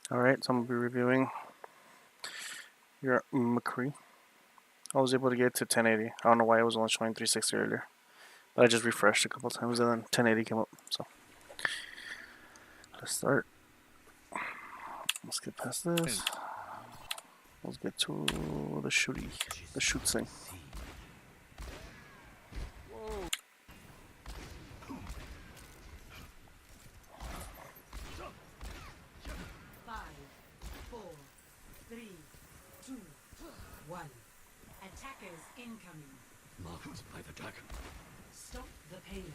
Alright, so I'm going to be reviewing your McCree. I was able to get to 1080. I don't know why it was only showing 360 earlier. But I just refreshed a couple times and then 1080 came up. So let's start. Let's get past this. Let's get to the shoot thing. Attackers incoming. Marked by the dragon. Stop the payload.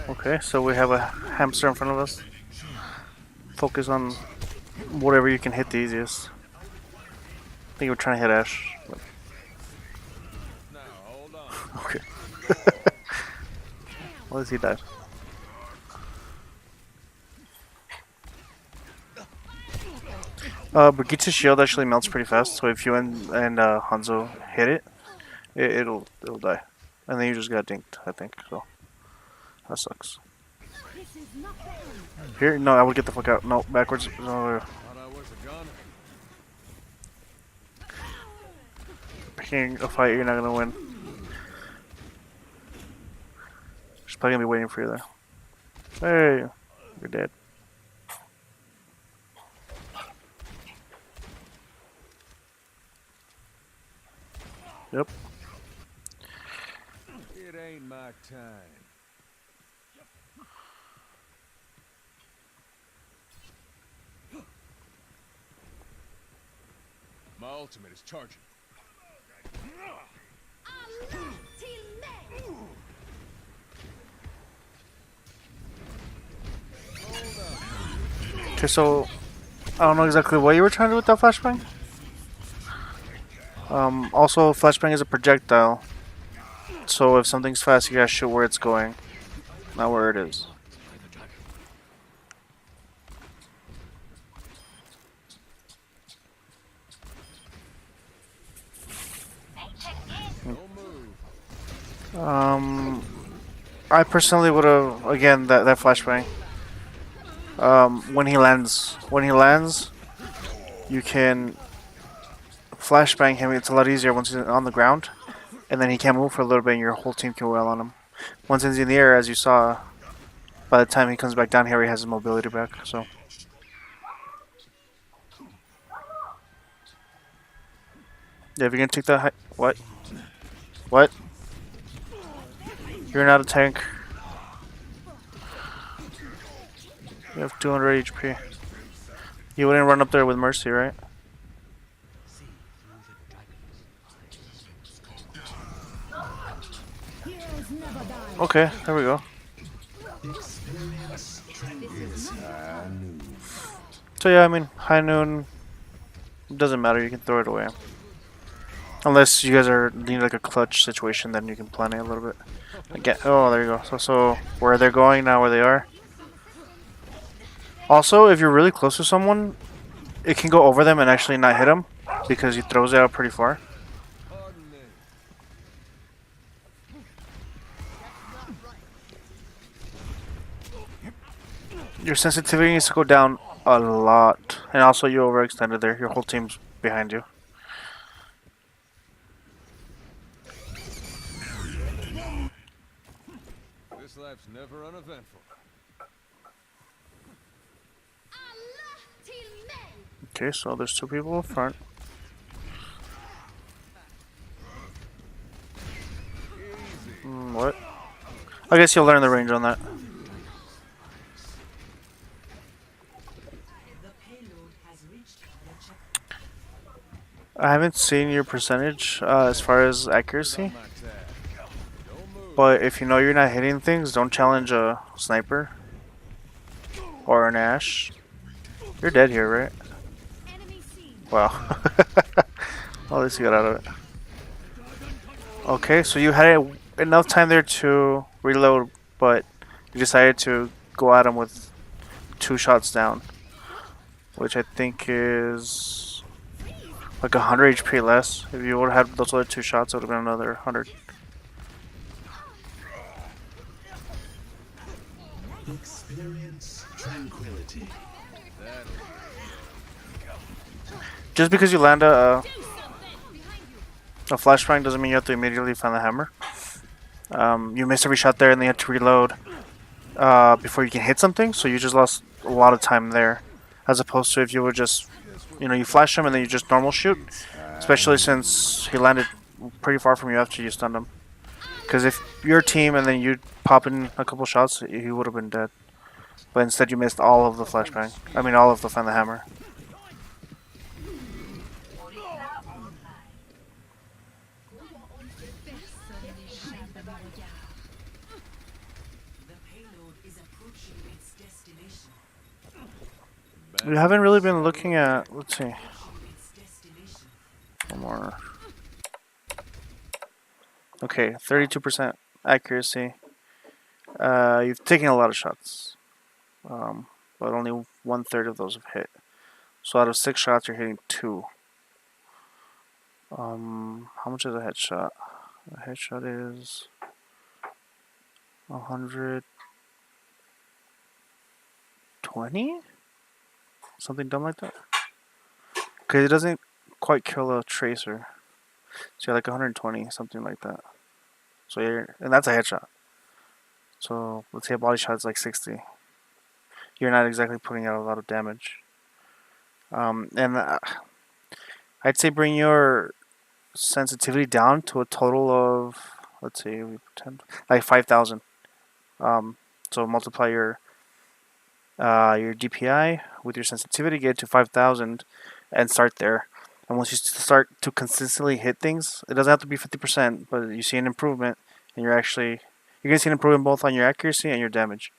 Okay, so we have a hamster in front of us. Focus on whatever you can hit the easiest. I think we're trying to hit Ash. But... Now, hold on. Okay. What does he die? Brigitte's shield actually melts pretty fast, so if you and Hanzo hit it, it'll die. And then you just got dinked, I think, so. That sucks. Here? No, I would get the fuck out. No, backwards. No, Thought I was a gunner. picking a fight you're not gonna win. She's probably gonna be waiting for you there. Hey, you're dead. Yep. It ain't my time. My ultimate is charging. Okay, so I don't know exactly what you were trying to do with that flashbang. Also, flashbang is a projectile, so if something's fast, you gotta shoot where it's going, not where it is. I personally would have again that flashbang. When he lands, you can flashbang him. It's a lot easier once he's on the ground, and then he can't move for a little bit, and your whole team can wail on him. Once he's in the air, as you saw, by the time he comes back down here, he has his mobility back. So. Yeah, if you're gonna take that what? What? You're not a tank. You have 200 HP. You wouldn't run up there with Mercy, right? Okay, there we go. So yeah, I mean, high noon doesn't matter. You can throw it away. Unless you guys are need like a clutch situation, then you can plan it a little bit. Again, oh, there you go. So where they're going now, where they are. Also, if you're really close to someone, it can go over them and actually not hit them because he throws it out pretty far. Your sensitivity needs to go down a lot, and also you overextended there. Your whole team's behind you. This life's never uneventful. Okay, so there's two people up front. What? I guess you'll learn the range on that. I haven't seen your percentage as far as accuracy. But if you know you're not hitting things, don't challenge a sniper or an Ash. You're dead here, right? Wow. Well, at least you got out of it. Okay, so you had enough time there to reload, but you decided to go at him with 2 shots down, which I think is like 100 HP less. If you would have had those other 2 shots, it would have been another 100. Experience tranquility. Just because you land a flashbang doesn't mean you have to immediately find the hammer. You miss every shot there, and then you have to reload before you can hit something. So you just lost a lot of time there, as opposed to if you would just, you flash him and then you just normal shoot. Especially since he landed pretty far from you after you stunned him. Because if your team and then you pop in a couple shots, he would have been dead. But instead you missed all of the flashbang. I mean all of the find the hammer. The payload is approaching its destination. We haven't really been looking at, let's see, Its destination. one more. Okay, 32% accuracy. You've taken a lot of shots, but only 1/3 of those have hit. So out of 6 shots, you're hitting 2. How much is a headshot? A headshot is 120? Something dumb like that. Because it doesn't quite kill a tracer. So you're like 120, something like that. So and that's a headshot. So let's say a body shot is like 60. You're not exactly putting out a lot of damage. I'd say bring your sensitivity down to a total of, let's see, we pretend like 5,000. So multiply your DPI with your sensitivity, get it to 5,000, and start there. And once you start to consistently hit things, it doesn't have to be 50%, but you see an improvement, and you're gonna see an improvement both on your accuracy and your damage.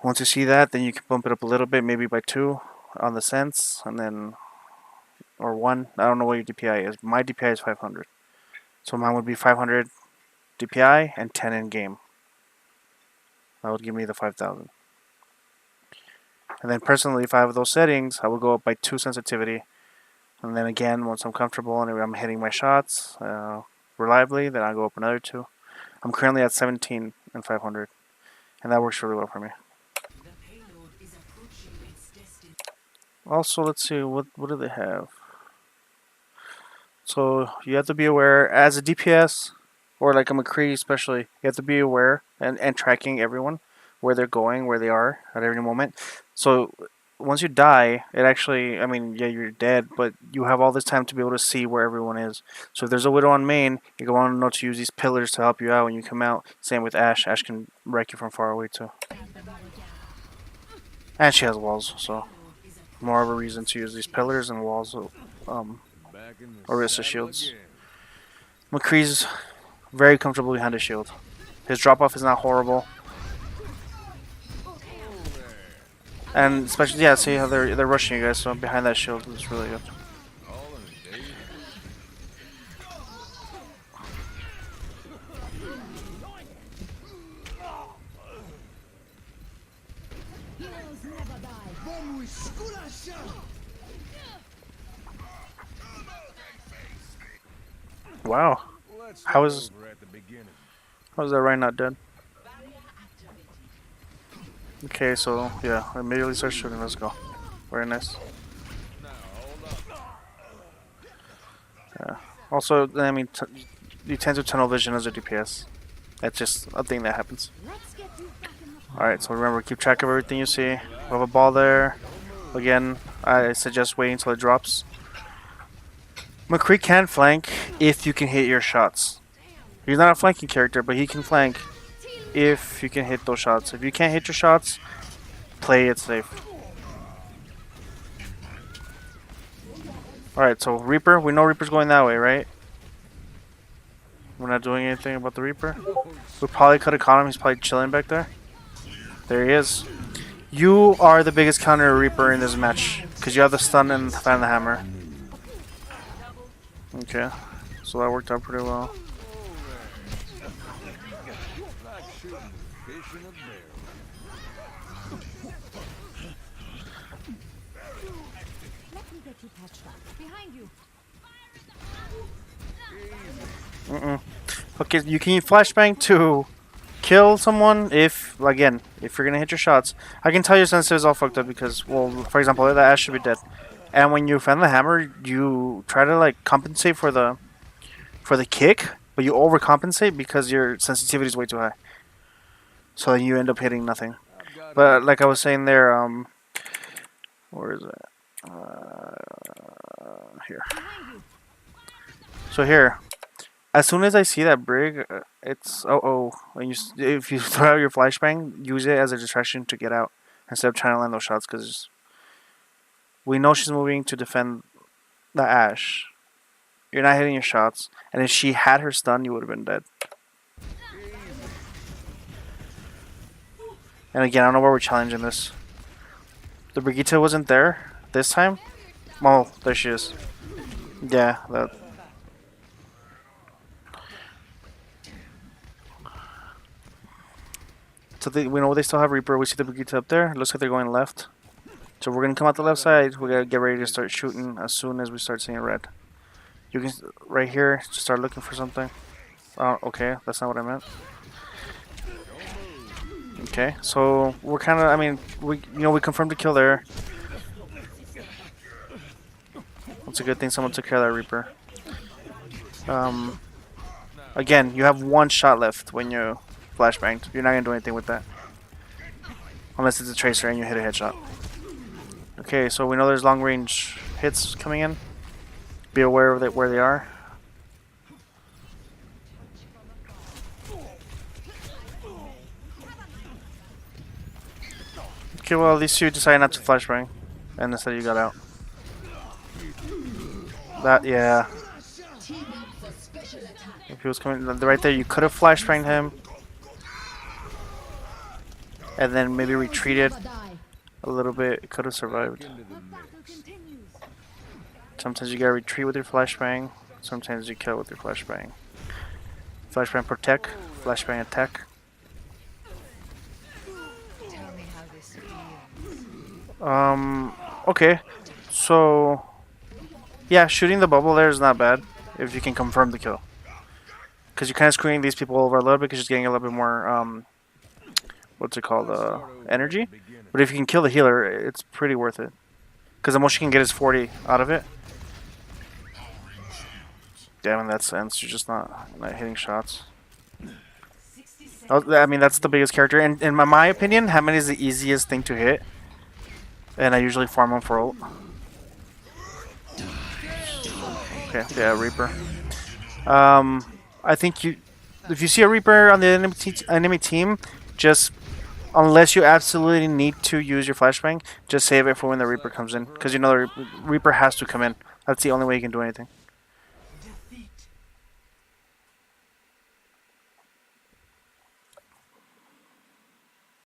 Once you see that, then you can bump it up a little bit, maybe by 2 on the sense, and then or 1. I don't know what your DPI is. My DPI is 500, so mine would be 500 DPI and 10 in game. That would give me the 5,000. And then personally, if I have those settings, I will go up by 2 sensitivity. And then again, once I'm comfortable and I'm hitting my shots reliably, then I'll go up another 2. I'm currently at 17 and 500, and that works really well for me. The payload is approaching its destination. Also, let's see, what do they have? So you have to be aware, as a DPS, or like a McCree especially, you have to be aware and tracking everyone, where they're going, where they are at every moment. So once you die, it actually, I mean, yeah, you're dead, but you have all this time to be able to see where everyone is. So if there's a Widow on main, you want to know to use these pillars to help you out when you come out. Same with Ashe. Ashe can wreck you from far away too. And she has walls, so more of a reason to use these pillars and walls, Orisa shields. McCree's very comfortable behind a shield. His drop off is not horrible. And especially, yeah, see how they're rushing you guys, so behind that shield is really good. Wow. How is that Ryan not dead? Okay, so yeah, immediately start shooting. Let's go. Very nice. Yeah. Also, I mean, you tend to tunnel vision as a DPS. That's just a thing that happens. Alright, so remember, keep track of everything you see. We have a ball there. Again, I suggest waiting until it drops. McCree can flank if you can hit your shots. He's not a flanking character, but he can flank if you can hit those shots. If you can't hit your shots, play it safe. Alright, so Reaper, we know Reaper's going that way, right? We're not doing anything about the Reaper. We probably could have caught him, he's probably chilling back there. There he is. You are the biggest counter Reaper in this match, because you have the stun and fan the hammer. Okay, so that worked out pretty well. Okay, you can flashbang to kill someone if, again, if you're gonna hit your shots. I can tell your sensitive is all fucked up because, well, for example, the ash should be dead. And when you find the hammer, you try to like compensate for the kick, but you overcompensate because your sensitivity is way too high. So you end up hitting nothing. I've got But like I was saying there, where is it? Here. So here, as soon as I see that brig, it's when if you throw out your flashbang, use it as a distraction to get out instead of trying to land those shots because we know she's moving to defend the ash. You're not hitting your shots, and if she had her stun, you would have been dead. And again, I don't know why we're challenging this. The Brigitte wasn't there this time. Oh, there she is. Yeah, that. So we know they still have Reaper. We see the Brigitte up there. Looks like they're going left. So we're gonna come out the left side. We gotta get ready to start shooting as soon as we start seeing red. You can right here just start looking for something. Oh, okay, that's not what I meant. Okay, so we're kind of. I mean, we confirmed the kill there. It's a good thing someone took care of that Reaper. Again, you have one shot left when you flashbanged. You're not gonna do anything with that, unless it's a tracer and you hit a headshot. Okay, so we know there's long range hits coming in. Be aware of where they are. Okay, well at least you decided not to flashbang, and instead you got out. That yeah. If he was coming right there, you could have flashbanged him, and then maybe retreated a little bit. It could have survived. Sometimes you gotta retreat with your flashbang. Sometimes you kill with your flashbang. Flashbang protect, flashbang attack. Okay. So yeah, shooting the bubble there is not bad if you can confirm the kill. Because you're kind of screwing these people over a little bit because you're getting a little bit more what's it called, energy. But if you can kill the healer, it's pretty worth it. Because the most you can get is 40 out of it. Damn, in that sense, you're just not hitting shots. I mean, that's the biggest character. And in my opinion, Hammond is the easiest thing to hit. And I usually farm him for ult. Okay, yeah, Reaper. I think if you see a Reaper on the enemy team, just unless you absolutely need to use your flashbang, just save it for when the Reaper comes in, because you know the Reaper has to come in. That's the only way you can do anything.